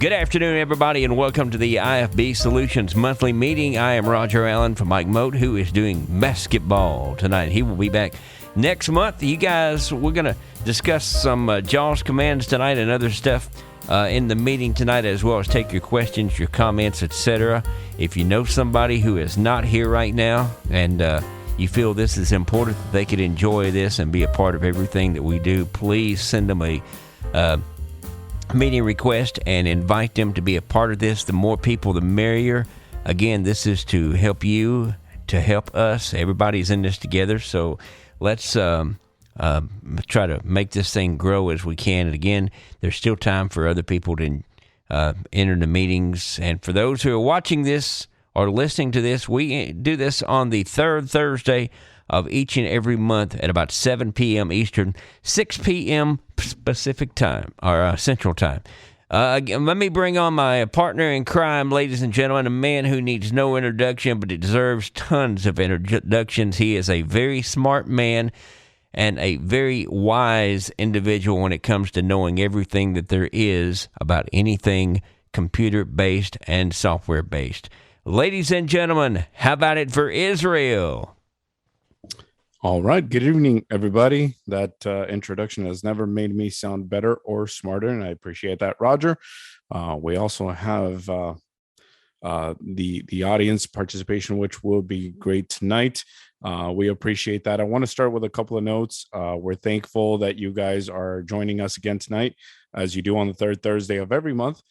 Good afternoon, everybody, and welcome to the IFB Solutions monthly meeting. I am Roger Allen for Mike Moat, who is doing basketball tonight. He will be back next month. You guys, we're going to discuss some JAWS commands tonight and other stuff in the meeting tonight, as well as take your questions, your comments, etc. If you know somebody who is not here right now and you feel this is important, that they could enjoy this and be a part of everything that we do, please send them a meeting request and invite them to be a part of this. The more people, the merrier. Again, this is to help you, to help us. Everybody's in this together, so let's try to make this thing grow as we can. And again, there's still time for other people to enter the meetings. And for those who are watching this or listening to this, we do this on the third Thursday of each and every month at about 7 p.m. Eastern, 6 p.m. Pacific time, or Central time. Let me bring on my partner in crime, ladies and gentlemen, a man who needs no introduction, but he deserves tons of introductions. He is a very smart man and a very wise individual when it comes to knowing everything that there is about anything computer-based and software-based. Ladies and gentlemen, how about it for Israel? All right. Good evening, everybody. That introduction has never made me sound better or smarter, and I appreciate that, Roger. We also have the audience participation, which will be great tonight. We appreciate that. I want to start with a couple of notes. We're thankful that you guys are joining us again tonight, as you do on the third Thursday of every month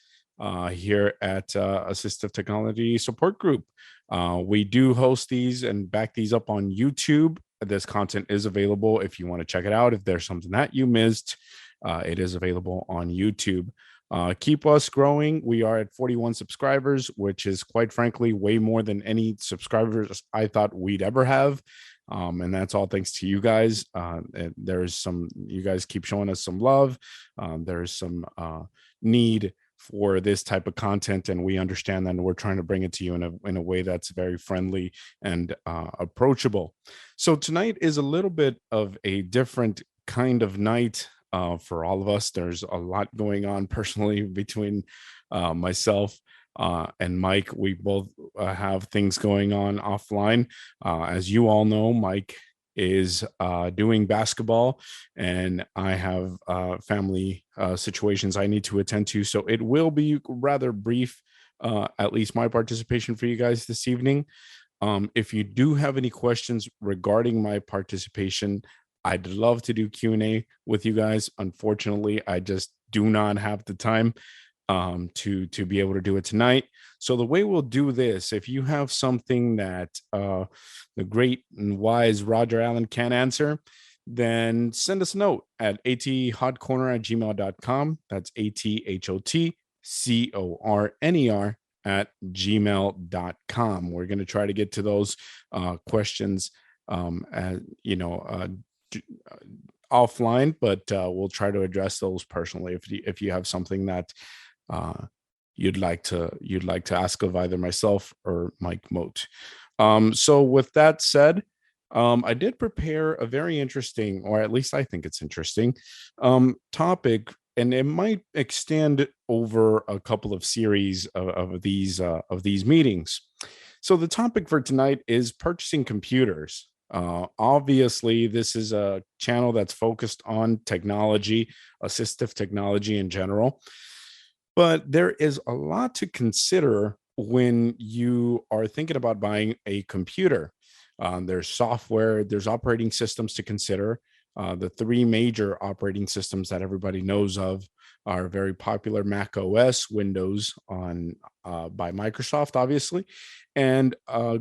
here at Assistive Technology Support Group. We do host these and back these up on YouTube. This content is available if you want to check it out. If there's something that you missed, it is available on YouTube. Keep us growing. We are at 41 subscribers, which is quite frankly way more than any subscribers I thought we'd ever have. And that's all thanks to you guys. You guys keep showing us some love. There's some need for this type of content, and we understand that, and we're trying to bring it to you in a way that's very friendly and approachable. So tonight is a little bit of a different kind of night for all of us. There's a lot going on personally between myself and Mike. We both have things going on offline. As you all know, Mike is doing basketball, and I have family situations I need to attend to. So it will be rather brief, at least my participation for you guys this evening. If you do have any questions regarding my participation, I'd love to do Q&A with you guys. Unfortunately, I just do not have the time to be able to do it tonight. So the way we'll do this, if you have something that the great and wise Roger Allen can't answer, then send us a note at athotcorner@gmail.com. That's athotcorner@gmail.com. We're going to try to get to those questions offline, but we'll try to address those personally if you have something that you'd like to ask of either myself or Mike Moat. So with that said, I did prepare a very interesting, or at least I think it's interesting, topic, and it might extend over a couple of series of these meetings. So the topic for tonight is purchasing computers. Obviously, this is a channel that's focused on technology, assistive technology in general. But there is a lot to consider when you are thinking about buying a computer. There's software, there's operating systems to consider. The three major operating systems that everybody knows of are very popular: Mac OS, Windows by Microsoft, obviously, and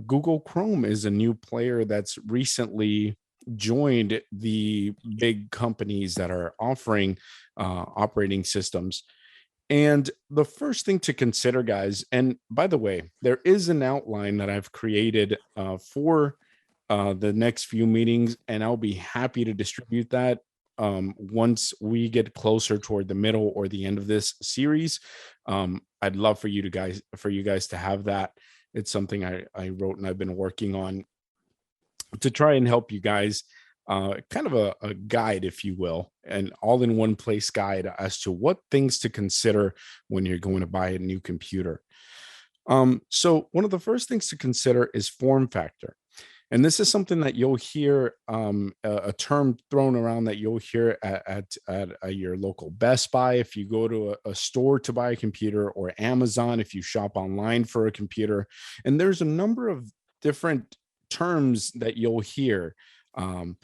Google Chrome is a new player that's recently joined the big companies that are offering operating systems. And the first thing to consider, guys, and by the way, there is an outline that I've created for the next few meetings, and I'll be happy to distribute that once we get closer toward the middle or the end of this series. I'd love for you guys to have that. It's something I wrote and I've been working on to try and help you guys kind of a guide, if you will, an all in one place guide as to what things to consider when you're going to buy a new computer. So, one of the first things to consider is form factor. And this is something that you'll hear a term thrown around that you'll hear at your local Best Buy if you go to a store to buy a computer, or Amazon if you shop online for a computer. And there's a number of different terms that you'll hear um,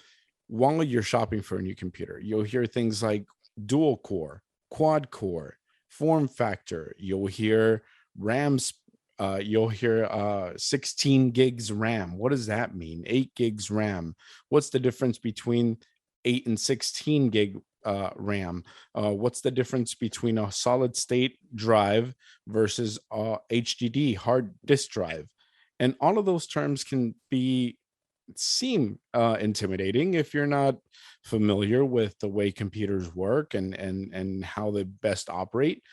while you're shopping for a new computer. You'll hear things like dual core, quad core, form factor. You'll hear RAM you'll hear 16 gigs RAM. What does that mean? 8 gigs RAM. What's the difference between 8 and 16 gig RAM? What's the difference between a solid state drive versus HDD hard disk drive? And all of those terms can seem intimidating if you're not familiar with the way computers work and how they best operate.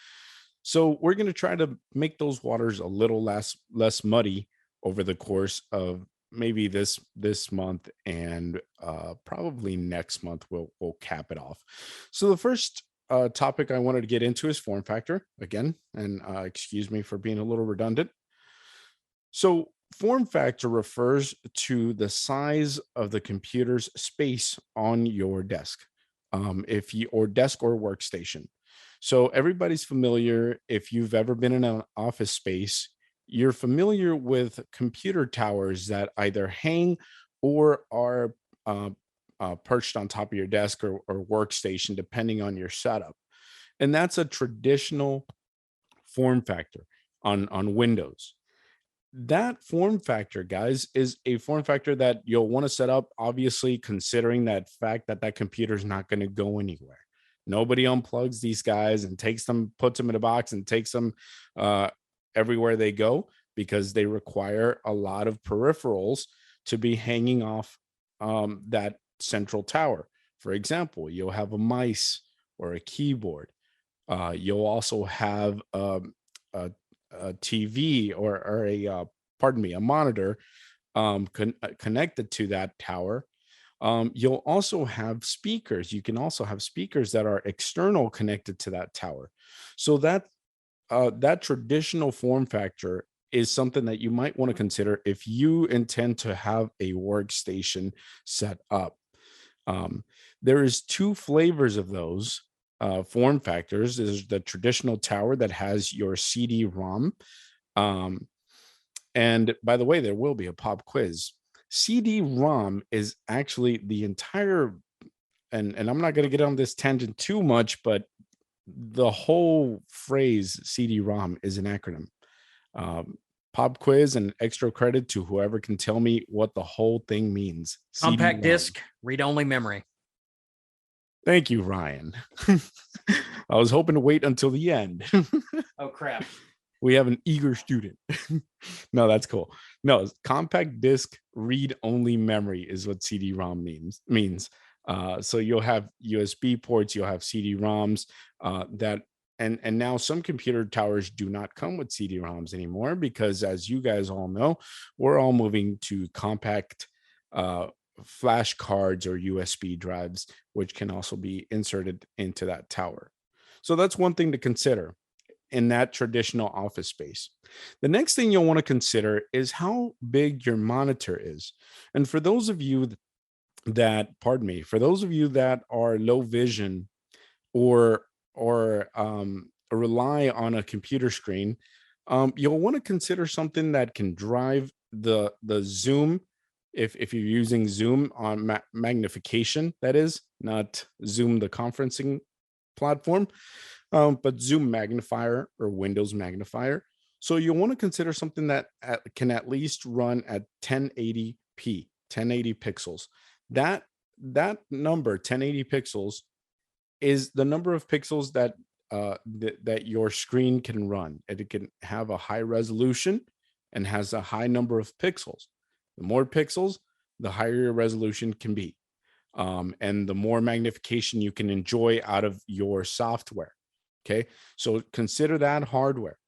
So we're going to try to make those waters a little less muddy over the course of maybe this month, and probably next month we'll cap it off. So the first topic I wanted to get into is form factor again, and excuse me for being a little redundant. So form factor refers to the size of the computer's space on your desk, if you or desk or workstation. So everybody's familiar. If you've ever been in an office space, you're familiar with computer towers that either hang or are uh, perched on top of your desk or workstation, depending on your setup. And that's a traditional form factor on Windows. That form factor, guys, is a form factor that you'll want to set up, obviously, considering that fact that that computer is not going to go anywhere. Nobody unplugs these guys and takes them, puts them in a box and takes them uh, everywhere they go, because they require a lot of peripherals to be hanging off that central tower. For example, you'll have a mice or a keyboard. You'll also have a TV, or pardon me, a monitor connected to that tower. You'll also have speakers. You can also have speakers that are external connected to that tower. So that traditional form factor is something that you might want to consider if you intend to have a workstation set up. Um, there is two flavors of those form factors. There's the traditional tower that has your CD-ROM. Um, and by the way, there will be a pop quiz. CD-ROM is actually the entire, and I'm not going to get on this tangent too much, but the whole phrase CD-ROM is an acronym. Um, Pop quiz and extra credit to whoever can tell me what the whole thing means. Compact CD-ROM. disc, read-only memory. Thank you, Ryan. I was hoping to wait until the end. Oh, crap. We have an eager student. No, that's cool. No, compact disc read-only memory is what CD-ROM means. So you'll have USB ports, you'll have CD-ROMs that, and now some computer towers do not come with CD-ROMs anymore, because, as you guys all know, we're all moving to compact flash cards or USB drives, which can also be inserted into that tower. So that's one thing to consider in that traditional office space. The next thing you'll want to consider is how big your monitor is. And for those of you for those of you that are low vision, or rely on a computer screen, you'll want to consider something that can drive the zoom. If you're using Zoom on magnification, that is not Zoom, the conferencing platform, but Zoom magnifier or Windows magnifier. So you'll want to consider something that can at least run at 1080p, 1080 pixels. That number, 1080 pixels, is the number of pixels that your screen can run. It can have a high resolution and has a high number of pixels. The more pixels, the higher your resolution can be, and the more magnification you can enjoy out of your software. Okay, so consider that hardware.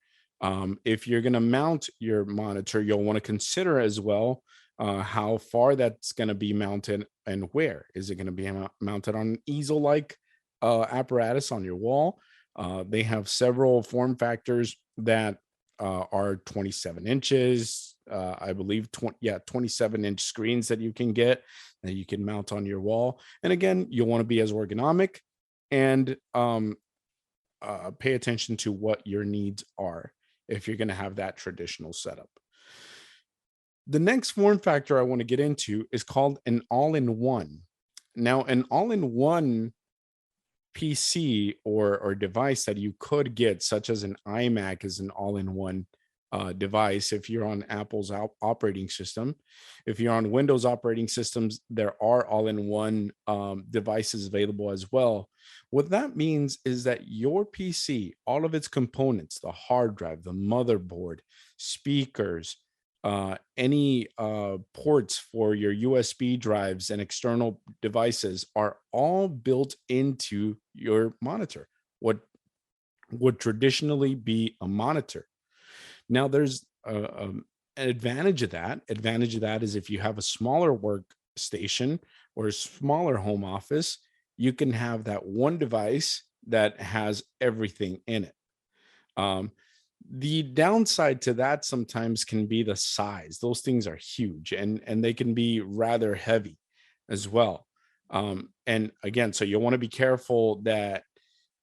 If you're going to mount your monitor, you'll want to consider as well how far that's going to be mounted, and where is it going to be mounted on an easel like apparatus on your wall. They have several form factors that are 27 inches, I believe 27-inch screens that you can get, that you can mount on your wall. And again, you'll want to be as ergonomic and pay attention to what your needs are if you're going to have that traditional setup. The next form factor I want to get into is called an all-in-one. Now, an all-in-one PC or device that you could get, such as an iMac, is an all-in-one device. If you're on Apple's operating system, if you're on Windows operating systems, there are all-in-one devices available as well. What that means is that your PC, all of its components, the hard drive, the motherboard, speakers, any ports for your USB drives and external devices are all built into your monitor. What would traditionally be a monitor. Now, there's an advantage of that. Advantage of that is if you have a smaller workstation or a smaller home office, you can have that one device that has everything in it. The downside to that sometimes can be the size. Those things are huge, and they can be rather heavy as well. And again, so you'll want to be careful that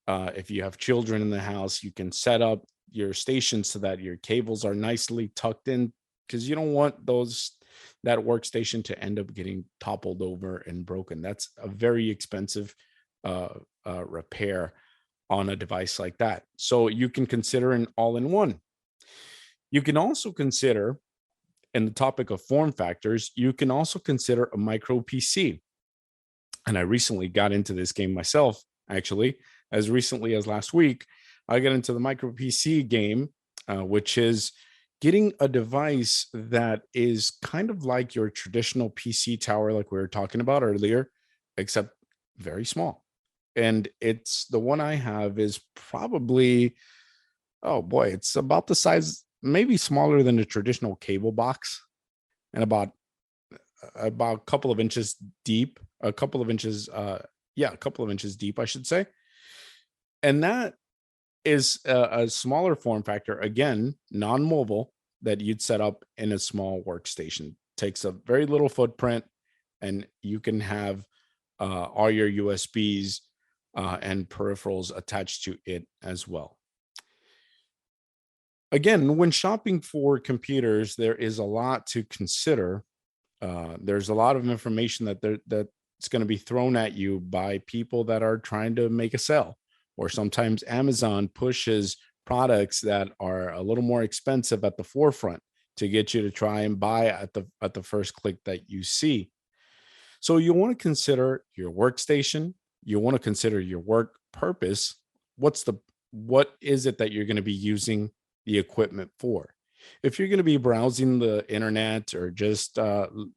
if you have children in the house, you can set up your station so that your cables are nicely tucked in, because you don't want that workstation to end up getting toppled over and broken. That's a very expensive repair on a device like that. So you can consider an all-in-one. You can also consider, in the topic of form factors, you can also consider a micro PC. And I recently got into this game myself, actually, as recently as last week. I got into the micro PC game, which is getting a device that is kind of like your traditional PC tower, like we were talking about earlier, except very small. And it's the one I have is probably, oh boy, it's about the size, maybe smaller than a traditional cable box, and about a couple of inches deep, a couple of inches deep, I should say. And that is a smaller form factor, again, non-mobile, that you'd set up in a small workstation. Takes a very little footprint, and you can have all your USBs and peripherals attached to it as well. Again, when shopping for computers, there is a lot to consider. There's a lot of information that's going to be thrown at you by people that are trying to make a sale, or sometimes Amazon pushes products that are a little more expensive at the forefront to get you to try and buy at the first click that you see. So you want to consider your workstation. You want to consider your work purpose. What is it that you're going to be using the equipment for? If you're going to be browsing the internet, or just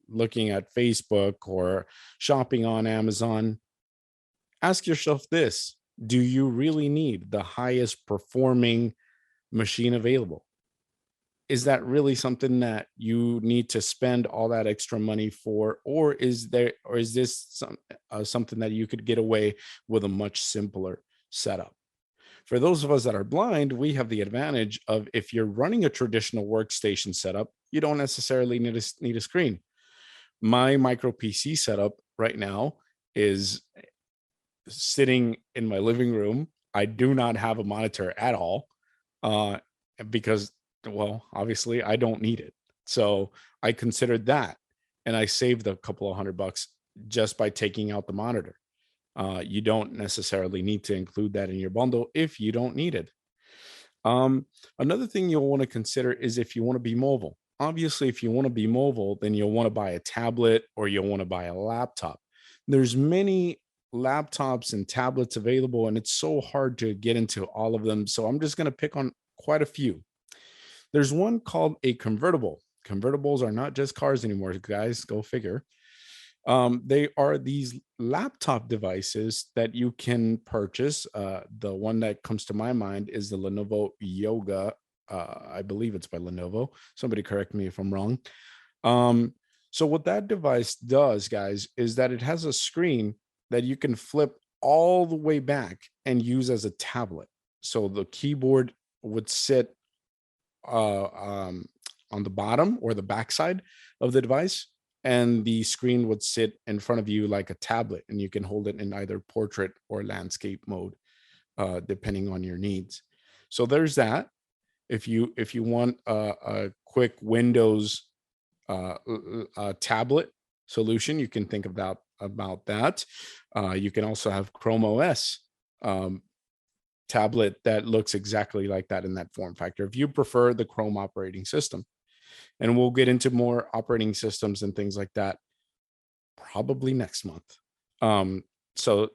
looking at Facebook, or shopping on Amazon, ask yourself this: do you really need the highest performing machine available? Is that really something that you need to spend all that extra money for, or is this something that you could get away with a much simpler setup? For those of us that are blind, we have the advantage of, if you're running a traditional workstation setup, you don't necessarily need a screen. My micro PC setup right now is sitting in my living room. I do not have a monitor at all, because, well, obviously I don't need it. So I considered that, and I saved a couple of $100 just by taking out the monitor. You don't necessarily need to include that in your bundle if you don't need it. Another thing you'll want to consider is if you want to be mobile. Obviously, if you want to be mobile, then you'll want to buy a tablet, or you'll want to buy a laptop. There's many laptops and tablets available, and it's so hard to get into all of them. So I'm just going to pick on quite a few. There's one called a convertible. Convertibles are not just cars anymore, guys. Go figure. They are these laptop devices that you can purchase. The one that comes to my mind is the Lenovo Yoga. I believe it's by Lenovo. Somebody correct me if I'm wrong. So what that device does, guys, is that it has a screen that you can flip all the way back and use as a tablet. So the keyboard would sit uh, um, on the bottom or the backside of the device, and the screen would sit in front of you like a tablet, and you can hold it in either portrait or landscape mode, depending on your needs. So there's that. If you want a quick Windows tablet solution, you can think about that. You can also have Chrome OS um, tablet that looks exactly like that in that form factor, if you prefer the Chrome operating system. And we'll get into more operating systems and things like that probably next month. So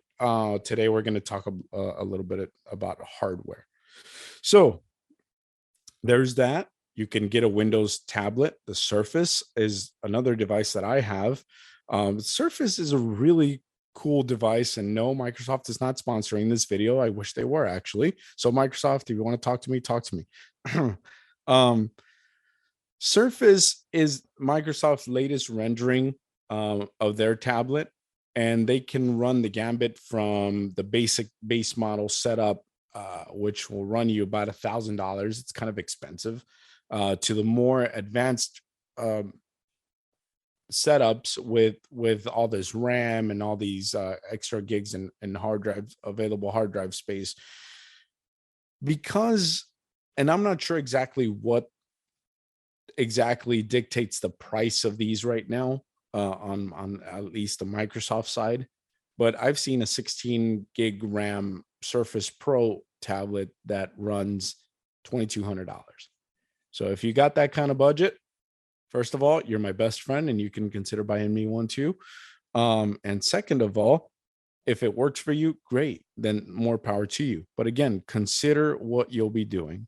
today we're going to talk a little bit about hardware. So there's that. You can get a Windows tablet. The Surface is another device that I have. Surface is a really cool device, and no, Microsoft is not sponsoring this video. I wish they were, actually. So Microsoft, if you want to talk to me, talk to me. Surface is Microsoft's latest rendering of their tablet, and they can run the gambit from the basic base model setup, which will run you about $1,000. It's kind of expensive, to the more advanced setups with all this RAM and all these extra gigs and hard drive available hard drive space. Because, and I'm not sure exactly what exactly dictates the price of these right now, on at least the Microsoft side, but I've seen a 16 gig RAM Surface Pro tablet that runs $2,200. So if you got that kind of budget, first of all, you're my best friend and you can consider buying me one too. And second of all, if it works for you, great, then more power to you. But again, consider what you'll be doing.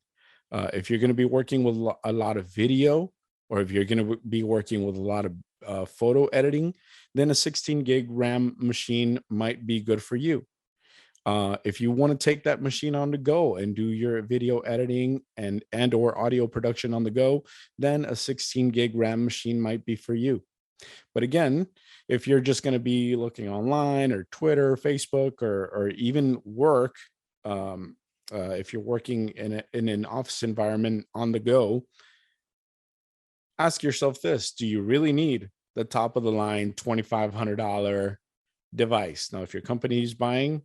If you're going to be working with a lot of video, or if you're going to be working with a lot of photo editing, then a 16 gig RAM machine might be good for you. If you want to take that machine on the go and do your video editing and or audio production on the go, then a 16 gig RAM machine might be for you. But again, if you're just going to be looking online or Twitter, Facebook, or even work, if you're working in an office environment on the go, ask yourself this: do you really need the top of the line $2,500 device? Now, if your company's buying,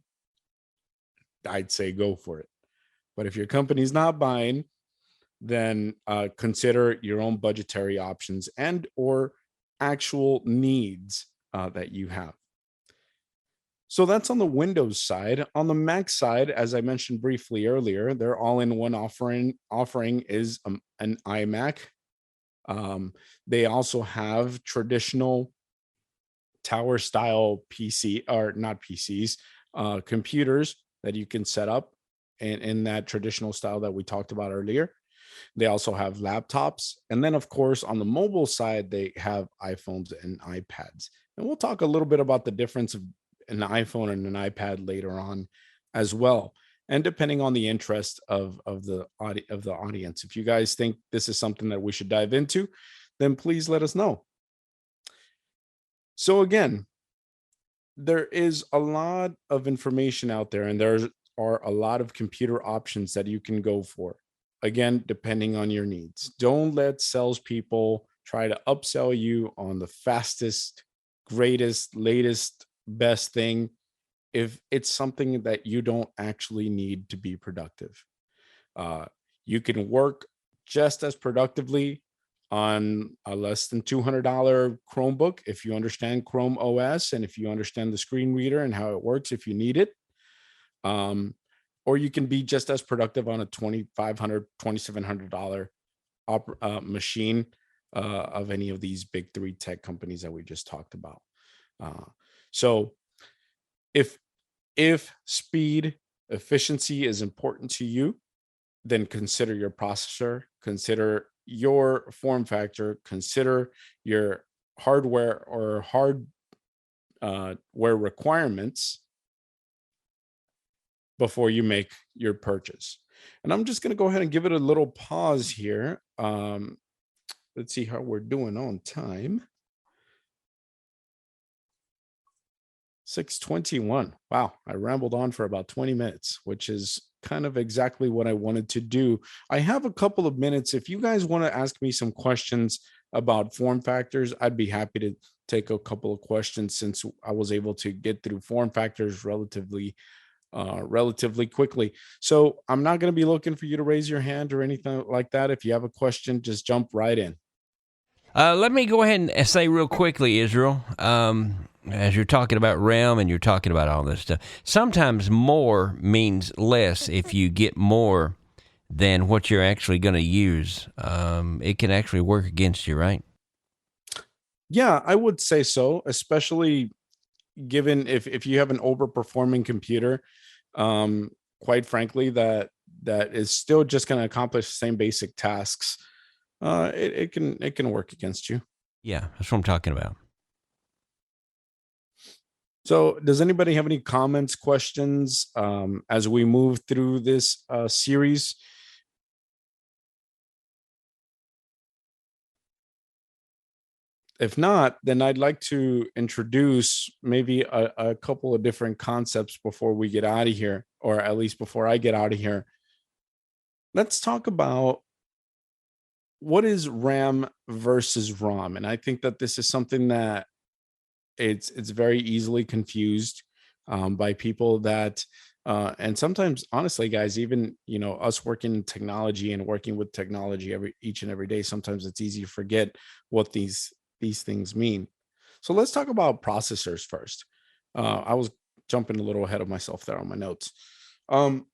I'd say go for it. But if your company's not buying, then consider your own budgetary options and or actual needs that you have. So that's on the Windows side. On the Mac side, as I mentioned briefly earlier, their all-in-one offering is an iMac. They also have traditional tower style PC, or not PCs, computers that you can set up in that traditional style that we talked about earlier. They also have laptops. And then, of course, on the mobile side, they have iPhones and iPads. And we'll talk a little bit about the difference of an iPhone and an iPad later on as well. And depending on the interest of the audience, if you guys think this is something that we should dive into, then please let us know. So again, there is a lot of information out there, and there are a lot of computer options that you can go for. Again, depending on your needs. Don't let salespeople try to upsell you on the fastest, greatest, latest, best thing if it's something that you don't actually need to be productive. You can work just as productively on a less than $200 Chromebook if you understand Chrome OS and if you understand the screen reader and how it works if you need it. Or you can be just as productive on a $2,500, $2,700 machine of any of these big three tech companies that we just talked about. So if speed, efficiency is important to you, then consider your processor, consider your form factor, consider your hardware or hardware requirements before you make your purchase. And I'm just going to go ahead and give it a little pause here. Let's see how we're doing on time. 6:21. Wow, I rambled on for about 20 minutes, which is kind of exactly what I wanted to do. I have a couple of minutes. If you guys want to ask me some questions about form factors, I'd be happy to take a couple of questions since I was able to get through form factors relatively quickly. So I'm not going to be looking for you to raise your hand or anything like that. If you have a question, just jump right in. Let me go ahead and say real quickly, Israel, as you're talking about realm and you're talking about all this stuff, sometimes more means less if you get more than what you're actually going to use. It can actually work against you, right? Yeah, I would say so, especially given if you have an overperforming computer, um, quite frankly, that is still just going to accomplish the same basic tasks. It can work against you. Yeah, that's what I'm talking about. So, does anybody have any comments, questions as we move through this series? If not, then I'd like to introduce maybe a couple of different concepts before we get out of here, or at least before I get out of here. Let's talk about what is RAM versus ROM. And I think that this is something that it's very easily confused by people that and sometimes honestly guys, even us working in technology and working with technology each and every day, sometimes it's easy to forget what these things mean. So let's talk about processors first. I was jumping a little ahead of myself there on my notes. um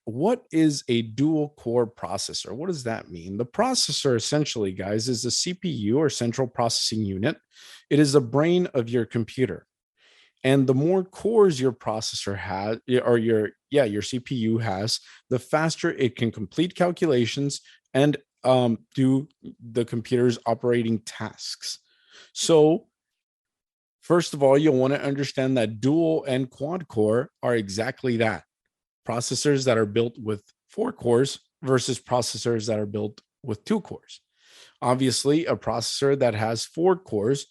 what is a dual core processor? What does that mean? The processor, essentially, guys, is a CPU, or central processing unit. It is the brain of your computer. And the more cores your processor has, or your CPU has, the faster it can complete calculations and do the computer's operating tasks. So, first of all, you'll want to understand that dual and quad core are exactly that: processors that are built with 4 cores versus processors that are built with 2 cores. Obviously, a processor that has 4 cores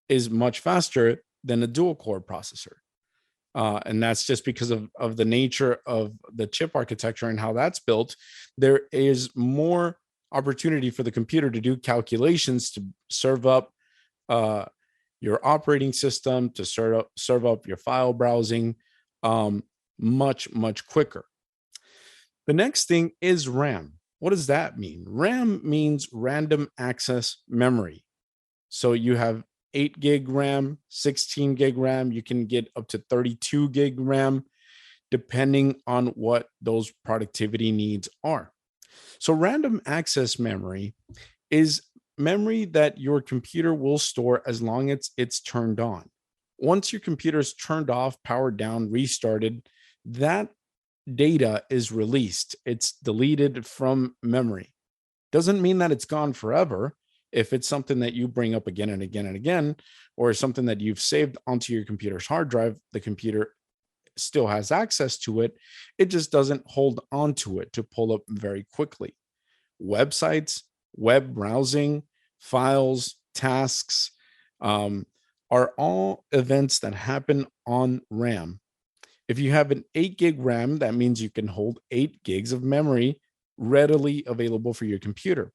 is much faster than a dual core processor. And that's just because of the nature of the chip architecture and how that's built. There is more opportunity for the computer to do calculations to serve up uh, your operating system, to serve up your file browsing much quicker. The next thing is RAM. What does that mean? RAM means random access memory. So you have 8 gig RAM, 16 gig RAM. You can get up to 32 gig RAM, depending on what those productivity needs are. So, random access memory is memory that your computer will store as long as it's turned on. Once your computer is turned off, powered down, restarted, that data is released. It's deleted from memory. Doesn't mean that it's gone forever. If it's something that you bring up again and again and again, or something that you've saved onto your computer's hard drive, the computer still has access to it. It just doesn't hold on to it to pull up very quickly. Websites, web browsing, files, tasks are all events that happen on RAM. If you have an 8 gig RAM, that means you can hold 8 gigs of memory readily available for your computer.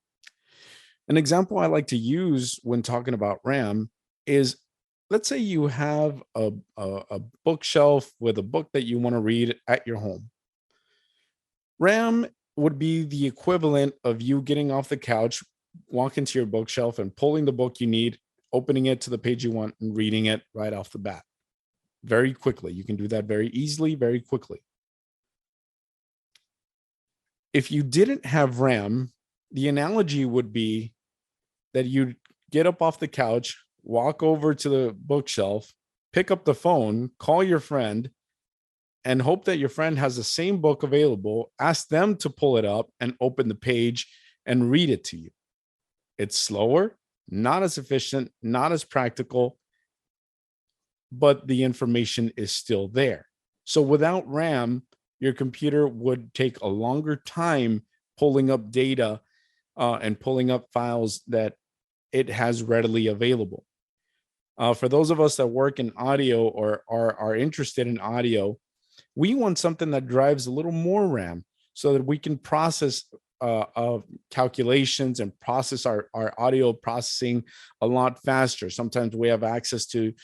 An example I like to use when talking about RAM is, let's say you have a bookshelf with a book that you want to read at your home. RAM would be the equivalent of you getting off the couch, walking to your bookshelf and pulling the book you need, opening it to the page you want, and reading it right off the bat. Very quickly. You can do that very easily, very quickly. If you didn't have RAM, the analogy would be that you'd get up off the couch, walk over to the bookshelf, pick up the phone, call your friend, and hope that your friend has the same book available, ask them to pull it up and open the page and read it to you. It's slower, not as efficient, not as practical, but the information is still there. So without RAM, your computer would take a longer time pulling up data and pulling up files that it has readily available. For those of us that work in audio or are interested in audio, we want something that drives a little more RAM so that we can process calculations and process our audio processing a lot faster. Sometimes we have access to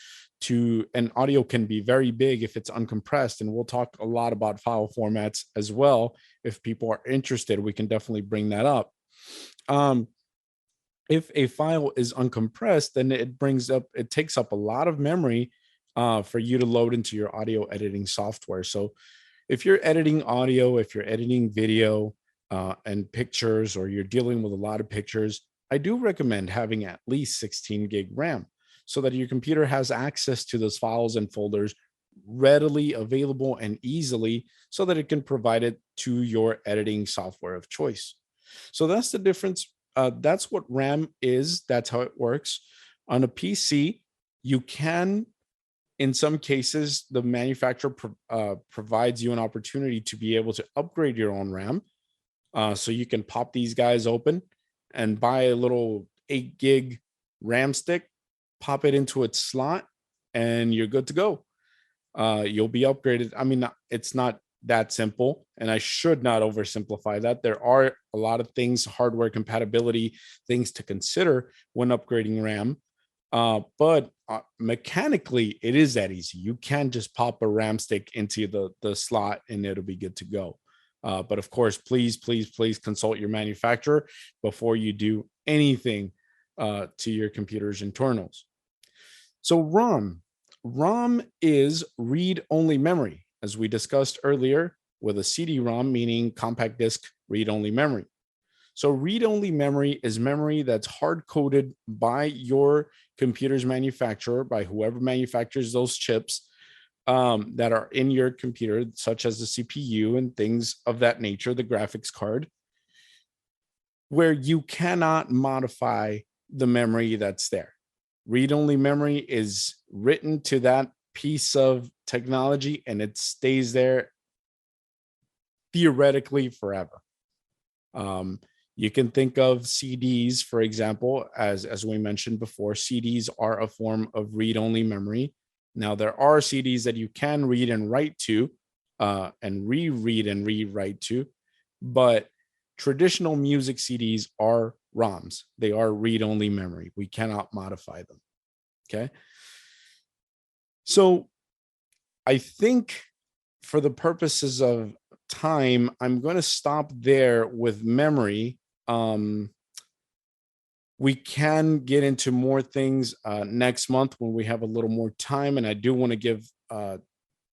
and audio can be very big if it's uncompressed, and we'll talk a lot about file formats as well. If people are interested, we can definitely bring that up. If a file is uncompressed, then it takes up a lot of memory for you to load into your audio editing software. So if you're editing audio, if you're editing video and pictures, or you're dealing with a lot of pictures, I do recommend having at least 16 gig RAM so that your computer has access to those files and folders readily available and easily, so that it can provide it to your editing software of choice. So that's the difference. That's what RAM is. That's how it works. On a PC, you can, in some cases, the manufacturer provides you an opportunity to be able to upgrade your own RAM. So you can pop these guys open and buy a little 8 gig RAM stick, pop it into its slot, and you're good to go. You'll be upgraded. I mean, it's not that simple, and I should not oversimplify that. There are a lot of things, hardware compatibility, things to consider when upgrading RAM. But mechanically, it is that easy. You can just pop a RAM stick into the slot and it'll be good to go. But of course, please consult your manufacturer before you do anything to your computer's internals. So ROM is read-only memory, as we discussed earlier, with a CD-ROM, meaning compact disc read-only memory. So read-only memory is memory that's hard-coded by your computer's manufacturer, by whoever manufactures those chips that are in your computer, such as the CPU and things of that nature, the graphics card, where you cannot modify the memory that's there. Read-only memory is written to that piece of technology, and it stays there theoretically forever. You can think of CDs, for example, as we mentioned before. CDs are a form of read-only memory. Now, there are CDs that you can read and write to, and reread and rewrite to, but traditional music CDs are ROMs. They are read-only memory. We cannot modify them. Okay. So I think for the purposes of time, I'm going to stop there with memory. We can get into more things next month when we have a little more time. And I do want to give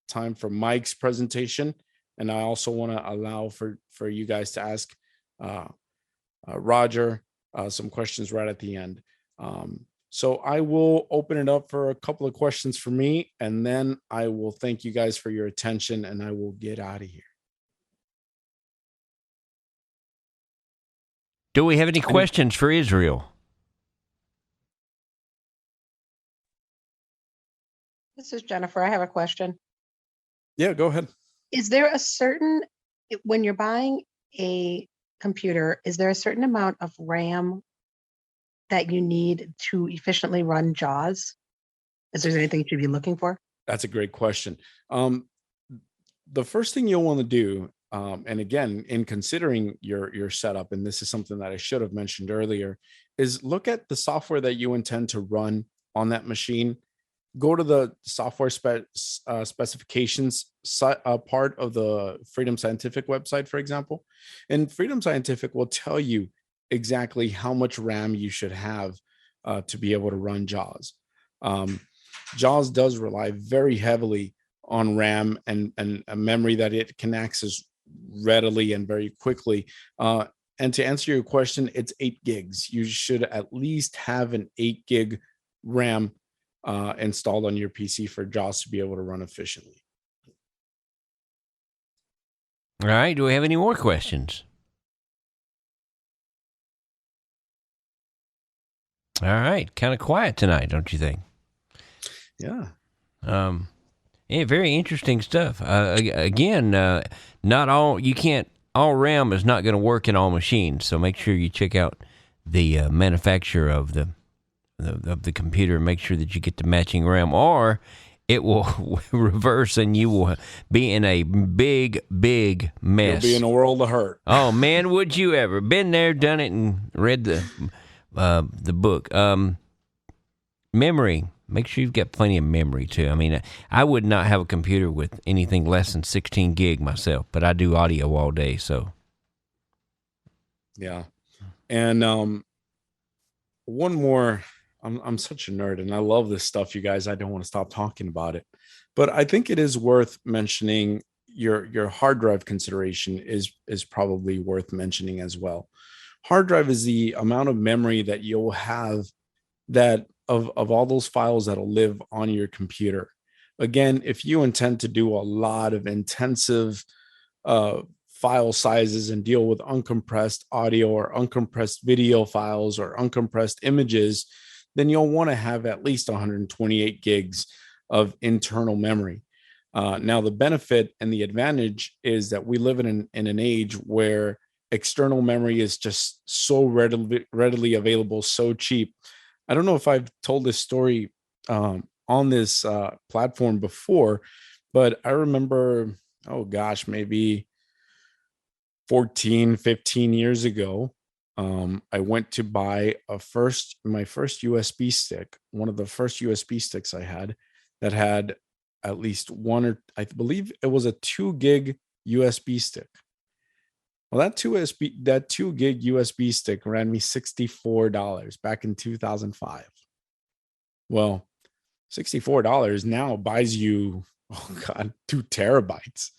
time for Mike's presentation. And I also want to allow for you guys to ask Roger some questions right at the end. So I will open it up for a couple of questions for me, and then I will thank you guys for your attention, and I will get out of here. Do we have any questions for Israel? This is Jennifer. I have a question. Yeah, go ahead. Is there when you're buying a computer, is there a certain amount of RAM that you need to efficiently run JAWS? Is there anything you should be looking for? That's a great question. The first thing you'll want to do, and again, in considering your setup, and this is something that I should have mentioned earlier, is look at the software that you intend to run on that machine. Go to the software specifications part of the Freedom Scientific website, for example. And Freedom Scientific will tell you exactly how much RAM you should have to be able to run JAWS. JAWS does rely very heavily on RAM and a memory that it can access readily and very quickly. And to answer your question, it's 8 gigs. You should at least have an 8 gig RAM installed on your PC for JAWS to be able to run efficiently. All right. Do we have any more questions? All right. Kind of quiet tonight, don't you think? Yeah. Yeah, very interesting stuff. Again, not all RAM is not going to work in all machines. So make sure you check out the manufacturer of of the computer and make sure that you get the matching RAM, or it will reverse and you will be in a big mess. You'll be in a world of hurt. Oh man, would you ever? Been there, done it, and read the book. Memory. Make sure you've got plenty of memory too. I mean, I would not have a computer with anything less than 16 gig myself, but I do audio all day, so. Yeah. And one more. I'm such a nerd and I love this stuff, you guys. I don't want to stop talking about it. But I think it is worth mentioning. Your hard drive consideration is probably worth mentioning as well. Hard drive is the amount of memory that you'll have that of all those files that'll live on your computer. Again, if you intend to do a lot of intensive file sizes and deal with uncompressed audio or uncompressed video files or uncompressed images, then you'll want to have at least 128 gigs of internal memory. Now, the benefit and the advantage is that we live in an age where external memory is just so readily available, so cheap. I don't know if I've told this story on this platform before, but I remember, maybe 14, 15 years ago, I went to buy my first USB stick, one of the first USB sticks I had that had at least I believe it was a 2 gig USB stick. Well, that 2 gig USB stick ran me $64 back in 2005. Well, $64 now buys you, 2 terabytes.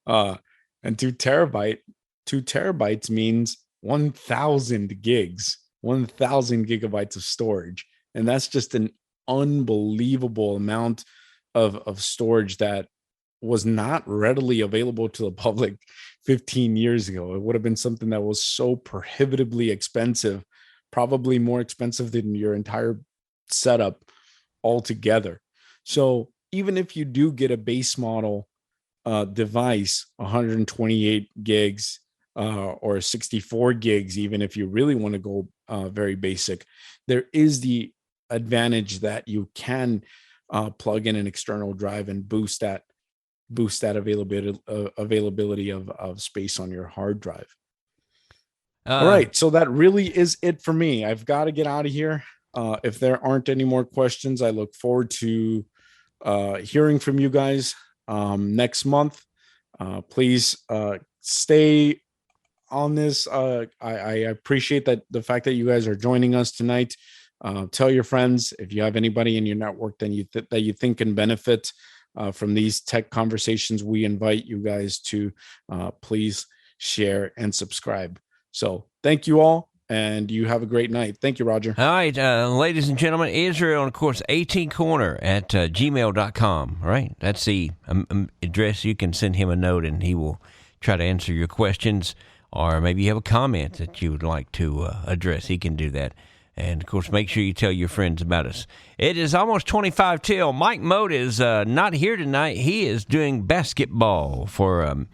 And 2 terabytes means 1,000 gigs, 1,000 gigabytes of storage. And that's just an unbelievable amount of storage that was not readily available to the public 15 years ago. It would have been something that was so prohibitively expensive, probably more expensive than your entire setup altogether. So even if you do get a base model device, 128 gigs, or 64 gigs, even if you really want to go very basic, there is the advantage that you can plug in an external drive and boost that availability of space on your hard drive. All right, so that really is it for me. I've got to get out of here. If there aren't any more questions, I look forward to hearing from you guys next month. Please stay on this. I appreciate the fact that you guys are joining us tonight. Tell your friends if you have anybody in your network that you think can benefit from these tech conversations. We invite you guys to please share and subscribe. So thank you all, and you have a great night. Thank you, Roger. All right, ladies and gentlemen, Israel, and of course, ATcorner at gmail.com. All right, that's the address. You can send him a note, and he will try to answer your questions. Or maybe you have a comment that you would like to address. He can do that. And, of course, make sure you tell your friends about us. It is almost 25 till. Mike Mote is not here tonight. He is doing basketball for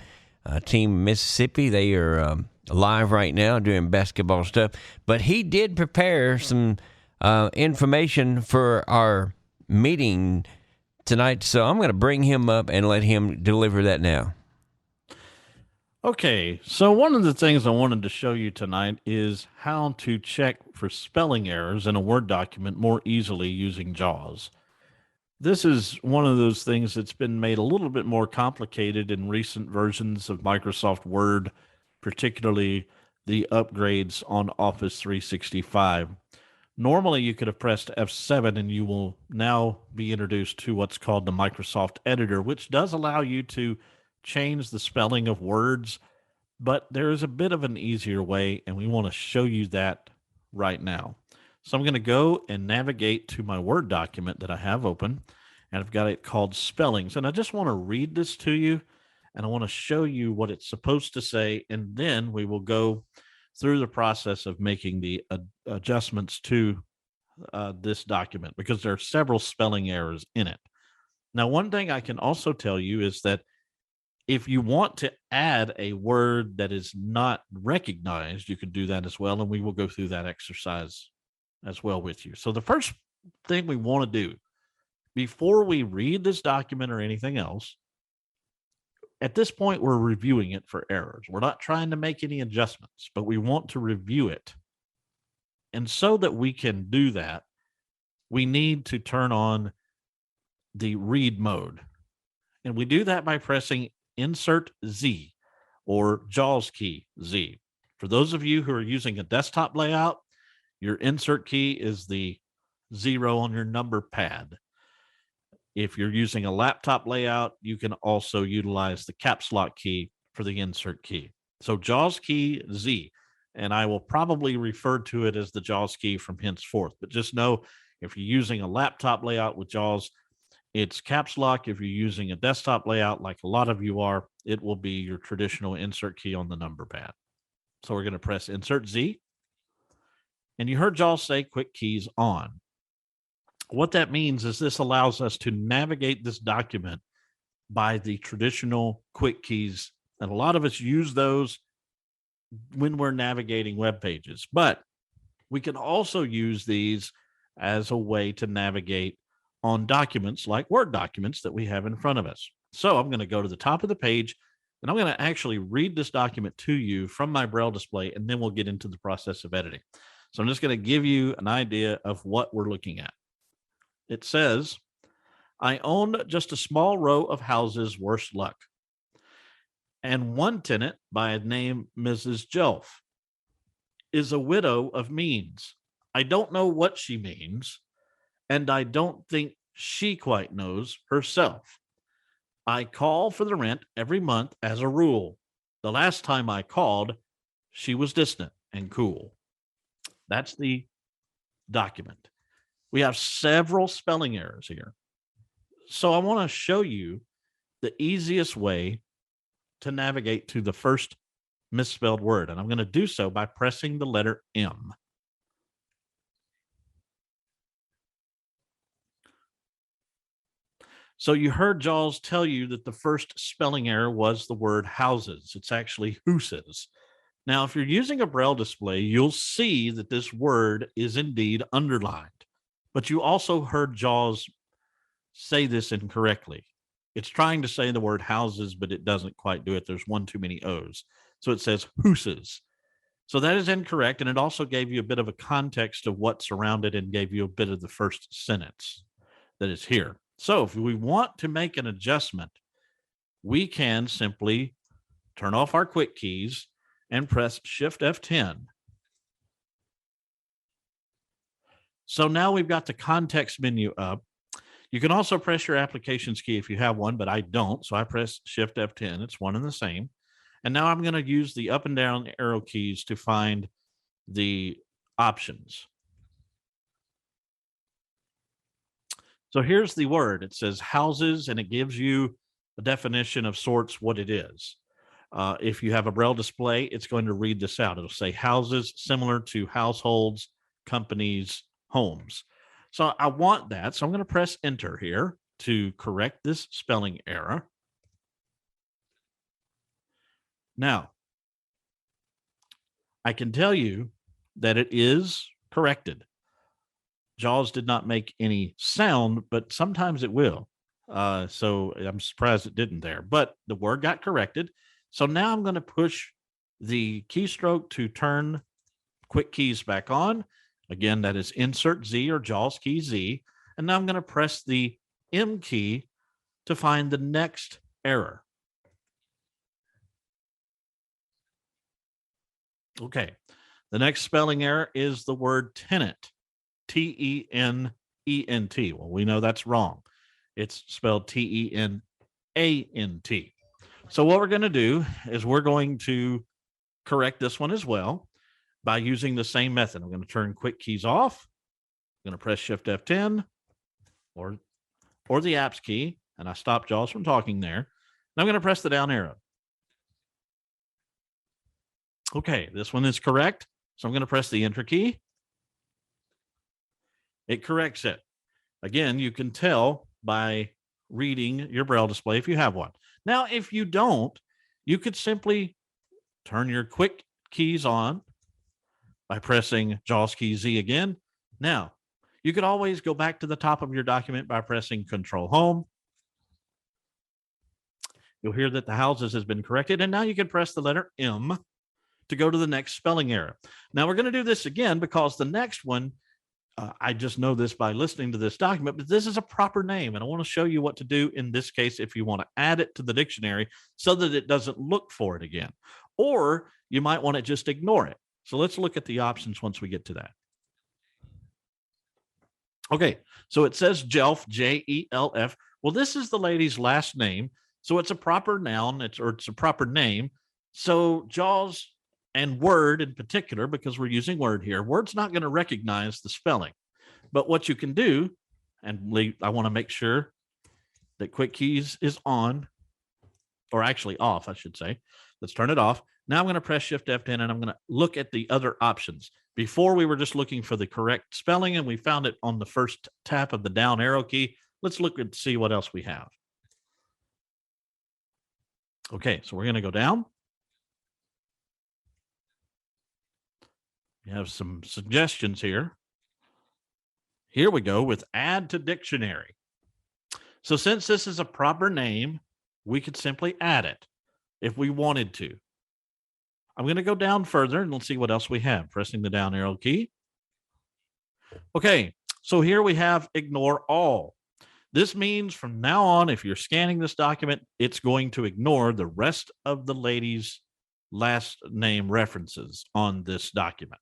Team Mississippi. They are live right now doing basketball stuff. But he did prepare some information for our meeting tonight. So I'm going to bring him up and let him deliver that now. Okay, so one of the things I wanted to show you tonight is how to check for spelling errors in a Word document more easily using JAWS. This is one of those things that's been made a little bit more complicated in recent versions of Microsoft Word, particularly the upgrades on Office 365. Normally, you could have pressed F7 and you will now be introduced to what's called the Microsoft Editor, which does allow you to change the spelling of words, but there is a bit of an easier way, and we want to show you that right now. So I'm going to go and navigate to my Word document that I have open, and I've got it called Spellings. And I just want to read this to you, and I want to show you what it's supposed to say, and then we will go through the process of making the adjustments to this document, because there are several spelling errors in it. Now, one thing I can also tell you is that if you want to add a word that is not recognized, you can do that as well, and we will go through that exercise as well with you. So the first thing we want to do before we read this document or anything else, at this point, we're reviewing it for errors. We're not trying to make any adjustments, but we want to review it. And so that we can do that, we need to turn on the read mode. And we do that by pressing Insert Z or JAWS key Z. For those of you who are using a desktop layout, your insert key is the 0 on your number pad. If you're using a laptop layout, you can also utilize the caps lock key for the insert key. So JAWS key Z, and I will probably refer to it as the JAWS key from henceforth. But just know, if you're using a laptop layout with JAWS, it's caps lock. If you're using a desktop layout, like a lot of you are, it will be your traditional insert key on the number pad. So we're going to press Insert Z. And you heard JAWS say Quick Keys on. What that means is this allows us to navigate this document by the traditional quick keys. And a lot of us use those when we're navigating web pages. But we can also use these as a way to navigate on documents like Word documents that we have in front of us. So I'm going to go to the top of the page, and I'm going to actually read this document to you from my Braille display, and then we'll get into the process of editing. So I'm just going to give you an idea of what we're looking at. It says, I own just a small row of houses, worse luck, and one tenant by the name Mrs. Jelf is a widow of means. I don't know what she means, and I don't think she quite knows herself. I call for the rent every month as a rule. The last time I called, she was distant and cool. That's the document. We have several spelling errors here. So I want to show you the easiest way to navigate to the first misspelled word. And I'm going to do so by pressing the letter M. So you heard JAWS tell you that the first spelling error was the word houses. It's actually hooses. Now, if you're using a Braille display, you'll see that this word is indeed underlined. But you also heard JAWS say this incorrectly. It's trying to say the word houses, but it doesn't quite do it. There's one too many O's. So it says hooses. So that is incorrect. And it also gave you a bit of a context of what's around it and gave you a bit of the first sentence that is here. So if we want to make an adjustment, we can simply turn off our quick keys and press Shift F10. So now we've got the context menu up. You can also press your applications key if you have one, but I don't. So I press Shift F10. It's one and the same. And now I'm going to use the up and down arrow keys to find the options. So here's the word. It says houses, and it gives you a definition of sorts what it is. If you have a Braille display, it's going to read this out. It'll say houses similar to households, companies, homes. So I want that. So I'm going to press enter here to correct this spelling error. Now, I can tell you that it is corrected. JAWS did not make any sound, but sometimes it will. So I'm surprised it didn't there, but the word got corrected. So now I'm going to push the keystroke to turn quick keys back on. Again, that is Insert Z or JAWS key Z. And now I'm going to press the M key to find the next error. Okay. The next spelling error is the word tenant. T-E-N-E-N-T. Well, we know that's wrong. It's spelled T-E-N-A-N-T. So what we're going to do is we're going to correct this one as well by using the same method. I'm going to turn quick keys off. I'm going to press Shift F10 or the apps key, and I stop JAWS from talking there. And I'm going to press the down arrow. Okay, this one is correct. So I'm going to press the enter key. It corrects it. Again, you can tell by reading your Braille display if you have one. Now, if you don't, you could simply turn your quick keys on by pressing JAWS key Z again, Now, you could always go back to the top of your document by pressing Control Home. You'll hear that the houses has been corrected, and now you can press the letter M to go to the next spelling error. Now, we're going to do this again because the next one, I just know this by listening to this document, but this is a proper name, and I want to show you what to do in this case if you want to add it to the dictionary so that it doesn't look for it again. Or you might want to just ignore it. So let's look at the options once we get to that. Okay, so it says Jelf, Jelf. Well, this is the lady's last name, so it's a proper noun, it's a proper name. So JAWS and Word in particular, because we're using Word here, Word's not going to recognize the spelling. But what you can do, and I want to make sure that Quick Keys is on, or actually off, I should say. Let's turn it off. Now I'm going to press Shift F10 and I'm going to look at the other options. Before we were just looking for the correct spelling and we found it on the first tap of the down arrow key. Let's look and see what else we have. Okay, so we're going to go down. We have some suggestions here. Here we go with Add to Dictionary. So since this is a proper name, we could simply add it if we wanted to. I'm going to go down further and let's see what else we have. Pressing the down arrow key. Okay, so here we have Ignore All. This means from now on, if you're scanning this document, it's going to ignore the rest of the lady's last name references on this document.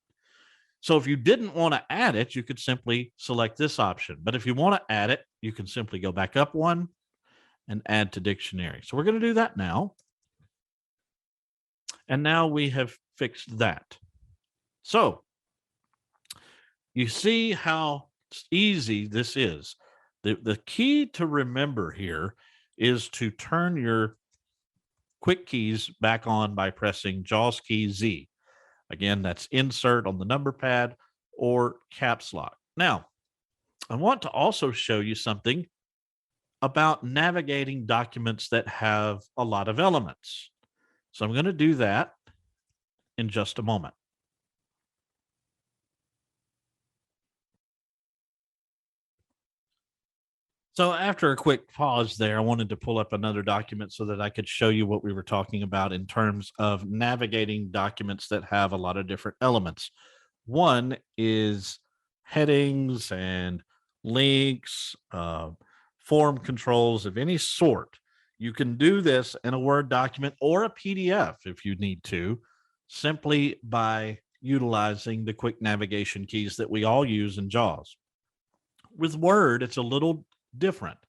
So if you didn't want to add it, you could simply select this option. But if you want to add it, you can simply go back up one and add to dictionary. So we're going to do that now. And now we have fixed that. So you see how easy this is. The key to remember here is to turn your Quick Keys back on by pressing JAWS key Z. Again, that's insert on the number pad or caps lock. Now, I want to also show you something about navigating documents that have a lot of elements. So I'm going to do that in just a moment. So after a quick pause there, I wanted to pull up another document so that I could show you what we were talking about in terms of navigating documents that have a lot of different elements. One is headings and links, form controls of any sort. You can do this in a Word document or a PDF if you need to, simply by utilizing the quick navigation keys that we all use in JAWS. With Word, it's a little different.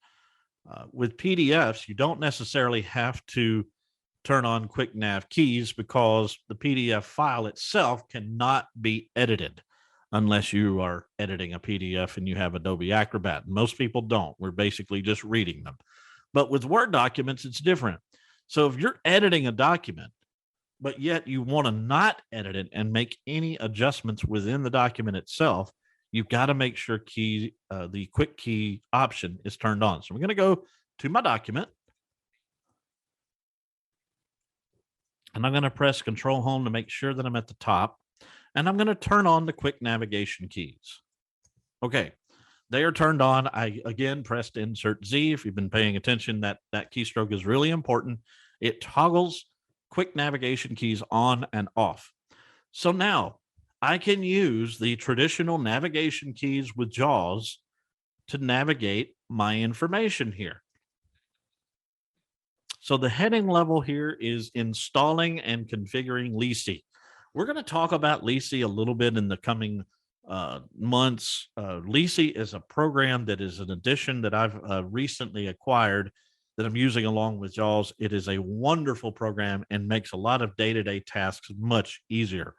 With PDFs, you don't necessarily have to turn on quick nav keys because the PDF file itself cannot be edited unless you are editing a PDF and you have Adobe Acrobat. Most people don't. We're basically just reading them. But with Word documents, it's different. So if you're editing a document, but yet you want to not edit it and make any adjustments within the document itself, you've got to make sure the quick key option is turned on. So I'm going to go to my document. And I'm going to press Control Home to make sure that I'm at the top. And I'm going to turn on the quick navigation keys. Okay, they are turned on. I, again, pressed Insert Z. If you've been paying attention, that keystroke is really important. It toggles quick navigation keys on and off. So now I can use the traditional navigation keys with JAWS to navigate my information here. So the heading level here is installing and configuring Lisi. We're going to talk about Lisi a little bit in the coming months. Lisi is a program that is an addition that I've recently acquired that I'm using along with JAWS. It is a wonderful program and makes a lot of day-to-day tasks much easier.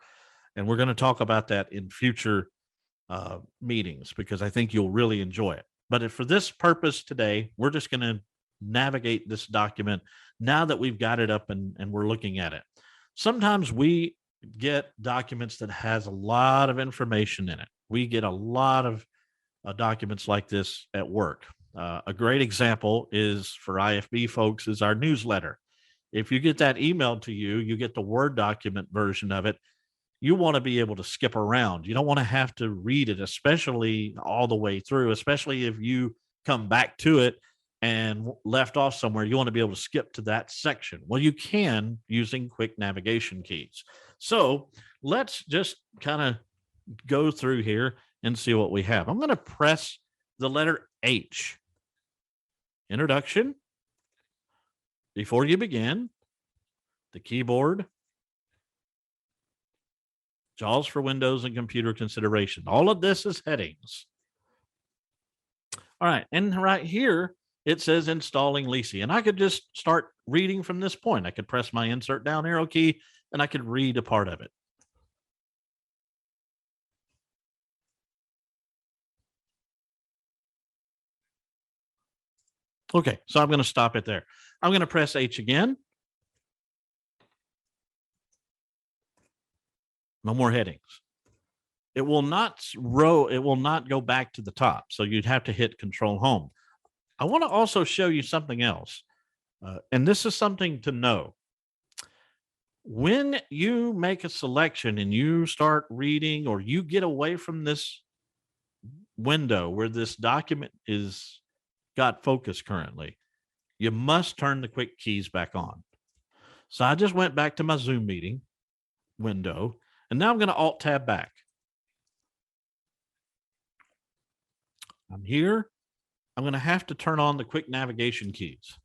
And we're going to talk about that in future meetings because I think you'll really enjoy it. But for this purpose today, we're just going to navigate this document now that we've got it up and we're looking at it. Sometimes we get documents that has a lot of information in it. We get a lot of documents like this at work. A great example is for IFB folks is our newsletter. If you get that emailed to you, you get the Word document version of it. you want to be able to skip around. You don't want to have to read it, especially all the way through, especially if you come back to it and left off somewhere. You want to be able to skip to that section. Well, you can using quick navigation keys. So let's just kind of go through here and see what we have. I'm going to press the letter H. Introduction. Before you begin, the keyboard, JAWS for Windows and computer consideration. All of this is headings. All right. And right here, it says installing Lisi. And I could just start reading from this point. I could press my insert down arrow key and I could read a part of it. Okay, so I'm going to stop it there. I'm going to press H again. No more headings. It will not go back to the top. So you'd have to hit Control Home. I want to also show you something else. And this is something to know. When you make a selection and you start reading, or you get away from this window where this document is got focus currently, you must turn the quick keys back on. So I just went back to my Zoom meeting window, and now I'm going to Alt Tab back. I'm here. I'm going to have to turn on the quick navigation keys.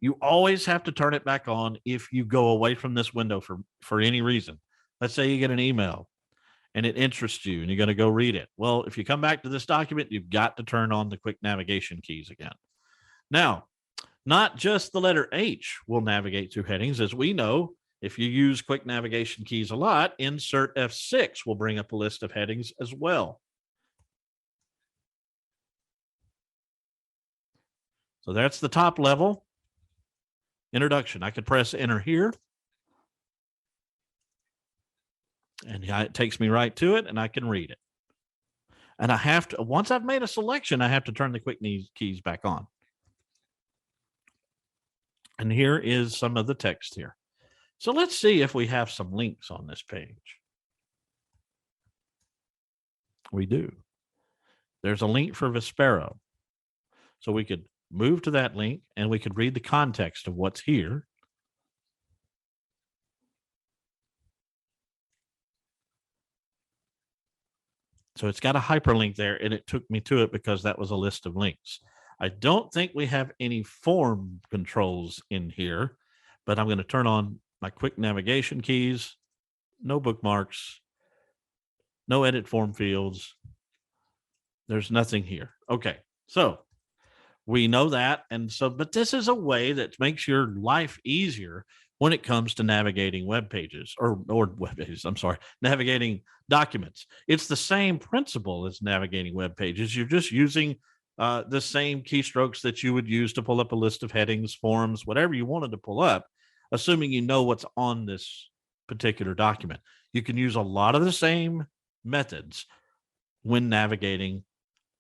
You always have to turn it back on if you go away from this window for any reason. Let's say you get an email and it interests you and you're going to go read it. Well, if you come back to this document, you've got to turn on the quick navigation keys again. Now, not just the letter H will navigate through headings. As we know, if you use quick navigation keys a lot, insert F6 will bring up a list of headings as well. So that's the top level. Introduction. I could press enter here. And it takes me right to it, and I can read it. And I have to, once I've made a selection, I have to turn the quick keys back on. And here is some of the text here. So let's see if we have some links on this page. We do. There's a link for Vispero. So we could move to that link and we could read the context of what's here. So it's got a hyperlink there, and it took me to it because that was a list of links. I don't think we have any form controls in here, but I'm going to turn on my quick navigation keys. No bookmarks, no edit form fields. There's nothing here. Okay, so we know that. And so, but this is a way that makes your life easier when it comes to navigating web pages or web pages, navigating documents. It's the same principle as navigating web pages. You're just using the same keystrokes that you would use to pull up a list of headings, forms, whatever you wanted to pull up, assuming you know what's on this particular document. You can use a lot of the same methods when navigating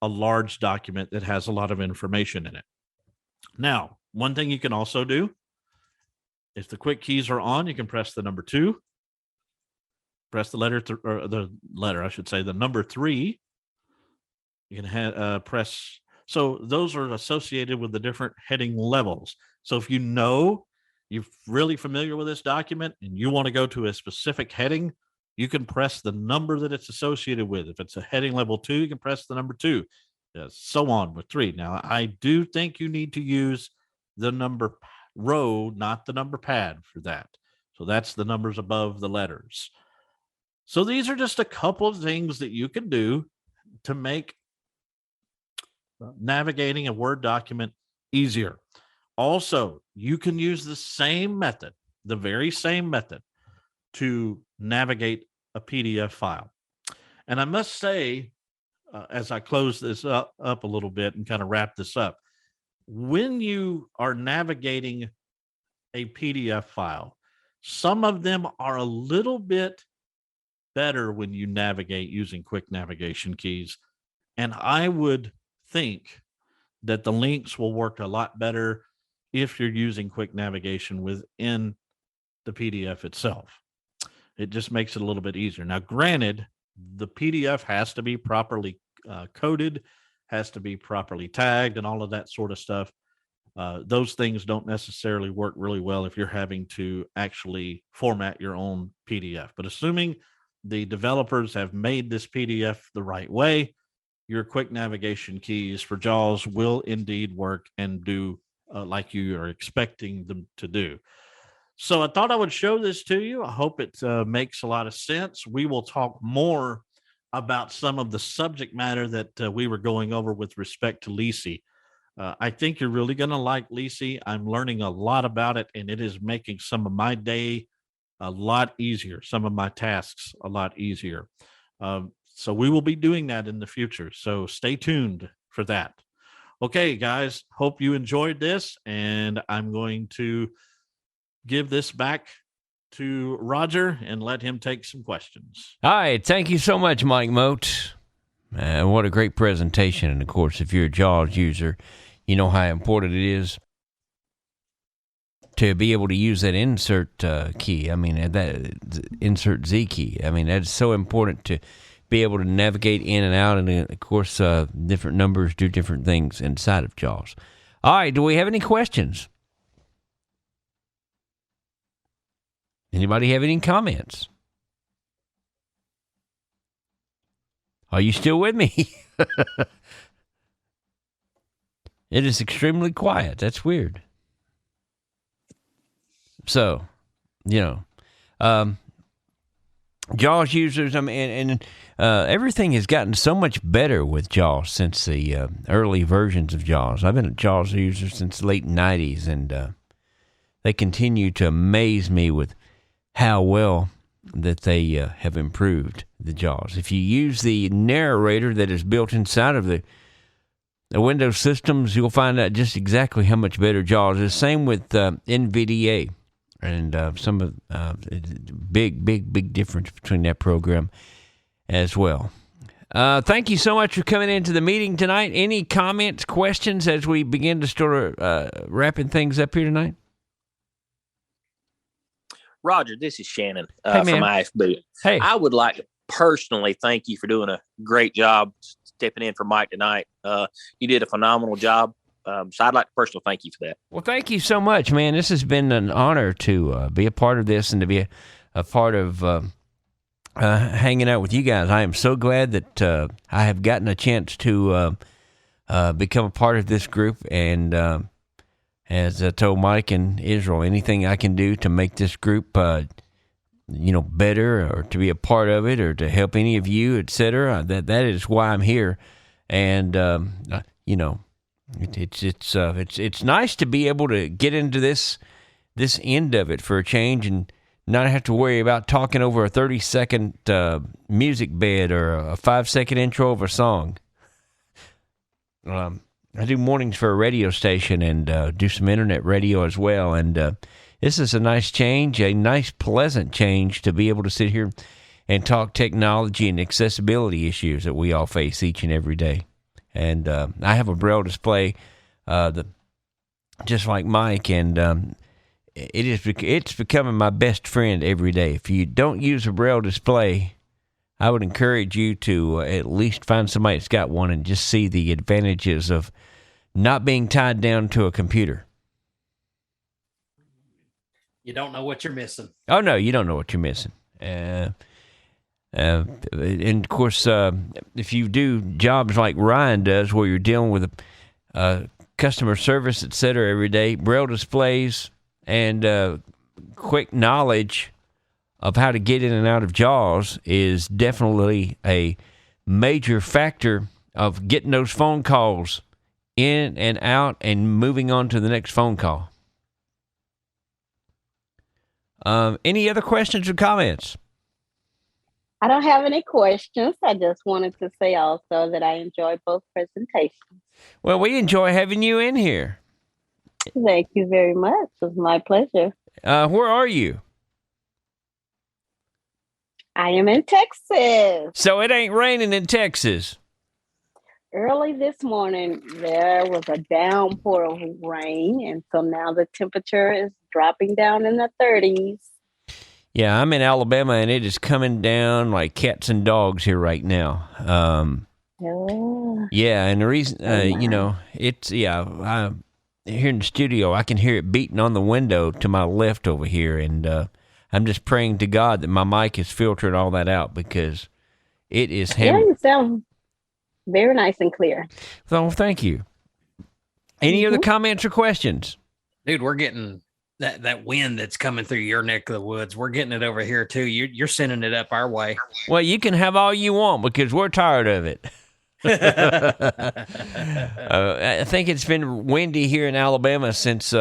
a large document that has a lot of information in it. Now, one thing you can also do, if the quick keys are on, you can press the number 2, press the number 3. You can press, so those are associated with the different heading levels. So if you know you're really familiar with this document and you want to go to a specific heading, you can press the number that it's associated with. If it's a heading level 2, you can press the number 2, so on with 3. Now, I do think you need to use the number row, not the number pad for that. So that's the numbers above the letters. So these are just a couple of things that you can do to make navigating a Word document easier. Also, you can use the same method, the very same method, to navigate a PDF file. And I must say, as I close this up a little bit and kind of wrap this up, when you are navigating a PDF file, some of them are a little bit better when you navigate using quick navigation keys. And I would think that the links will work a lot better if you're using quick navigation within the PDF itself. It just makes it a little bit easier. Now, granted, the PDF has to be properly coded, has to be properly tagged, and all of that sort of stuff. Those things don't necessarily work really well if you're having to actually format your own PDF. But assuming the developers have made this PDF the right way, your quick navigation keys for JAWS will indeed work and do like you are expecting them to do. So I thought I would show this to you. I hope it makes a lot of sense. We will talk more about some of the subject matter that we were going over with respect to Lisi. I think you're really going to like Lisi. I'm learning a lot about it, and it is making some of my day a lot easier, some of my tasks a lot easier. So we will be doing that in the future. So stay tuned for that. Okay, guys, hope you enjoyed this, and I'm going to give this back to Roger and let him take some questions. All right. Thank you so much, Mike Moat. What a great presentation. And, of course, if you're a JAWS user, you know how important it is to be able to use that insert key. I mean, that insert Z key. I mean, that's so important to be able to navigate in and out. And, of course, different numbers do different things inside of JAWS. All right. Do we have any questions? Anybody have any comments? Are you still with me? It is extremely quiet. That's weird. So, JAWS users, I mean, everything has gotten so much better with JAWS since the early versions of JAWS. I've been a JAWS user since the late 90s, and they continue to amaze me with how well that they have improved the JAWS. If you use the narrator that is built inside of the Windows systems, you'll find out just exactly how much better JAWS is. Same with NVDA, and some of big difference between that program as well. Thank you so much for coming into the meeting tonight. Any comments, questions as we begin to start wrapping things up here tonight? Roger, this is Shannon Hey, from man. IFB. Hey. I would like to personally thank you for doing a great job stepping in for Mike tonight. You did a phenomenal job. So I'd like to personally thank you for that. Well, thank you so much, man. This has been an honor to be a part of this and to be a part of hanging out with you guys. I am so glad that I have gotten a chance to become a part of this group. And as I told Mike and Israel, anything I can do to make this group, better, or to be a part of it, or to help any of you, etc., that is why I'm here. And it's nice to be able to get into this end of it for a change and not have to worry about talking over a 30-second music bed or a 5-second intro of a song. I do mornings for a radio station and do some internet radio as well. And this is a nice change, a nice, pleasant change to be able to sit here and talk technology and accessibility issues that we all face each and every day. And I have a Braille display just like Mike, and it's becoming my best friend every day. If you don't use a Braille display, I would encourage you to at least find somebody that's got one and just see the advantages of not being tied down to a computer. You don't know what you're missing. Oh, no, you don't know what you're missing. And of course, if you do jobs like Ryan does, where you're dealing with customer service, et cetera, every day, Braille displays and quick knowledge of how to get in and out of JAWS is definitely a major factor of getting those phone calls in and out and moving on to the next phone call. Any other questions or comments? I don't have any questions. I just wanted to say also that I enjoyed both presentations. Well, we enjoy having you in here. Thank you very much. It was my pleasure. Where are you? I am in Texas. So it ain't raining in Texas. Early this morning, there was a downpour of rain, and so now the temperature is dropping down in the 30s. Yeah, I'm in Alabama, and it is coming down like cats and dogs here right now. Oh, Yeah, and the reason, it's here in the studio, I can hear it beating on the window to my left over here, and I'm just praying to God that my mic is filtering all that out because it is yeah, you sound very nice and clear. So, thank you. Any other comments or questions? Dude, we're getting that wind that's coming through your neck of the woods. We're getting it over here too. You're sending it up our way. Well, you can have all you want because we're tired of it. I think it's been windy here in Alabama since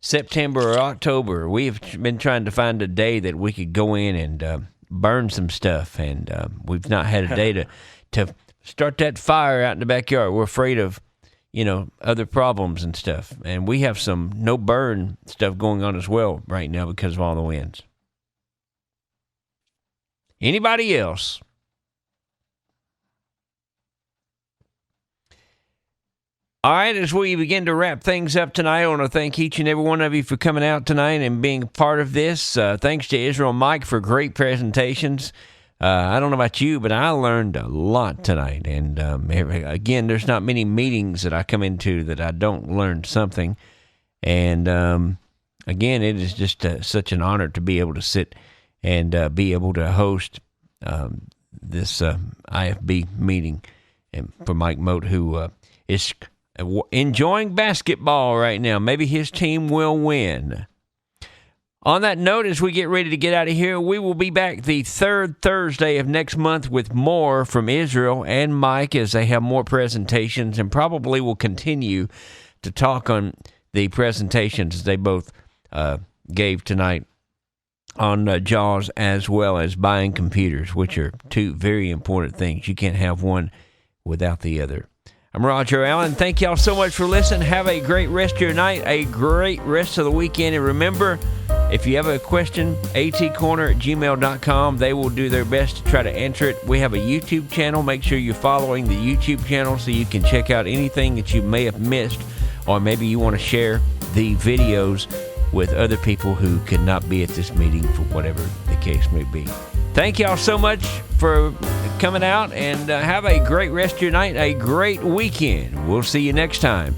September or October. We've been trying to find a day that we could go in and burn some stuff, and we've not had a day to start that fire out in the backyard. We're afraid of, other problems and stuff. And we have some no burn stuff going on as well right now because of all the winds. Anybody else? All right, as we begin to wrap things up tonight, I want to thank each and every one of you for coming out tonight and being a part of this. Thanks to Israel and Mike for great presentations. I don't know about you, but I learned a lot tonight. And again, there's not many meetings that I come into that I don't learn something. And again, it is just such an honor to be able to sit and be able to host this IFB meeting, and for Mike Moat, who is enjoying basketball right now. Maybe his team will win. On that note, as we get ready to get out of here, we will be back the third Thursday of next month with more from Israel and Mike as they have more presentations, and probably will continue to talk on the presentations they both gave tonight on JAWS, as well as buying computers, which are two very important things. You can't have one without the other. I'm Roger Allen. Thank y'all so much for listening. Have a great rest of your night, a great rest of the weekend. And remember, if you have a question, atcorner@gmail.com. They will do their best to try to answer it. We have a YouTube channel. Make sure you're following the YouTube channel so you can check out anything that you may have missed, or maybe you want to share the videos with other people who could not be at this meeting for whatever the case may be. Thank y'all so much for coming out, and have a great rest of your night, a great weekend. We'll see you next time.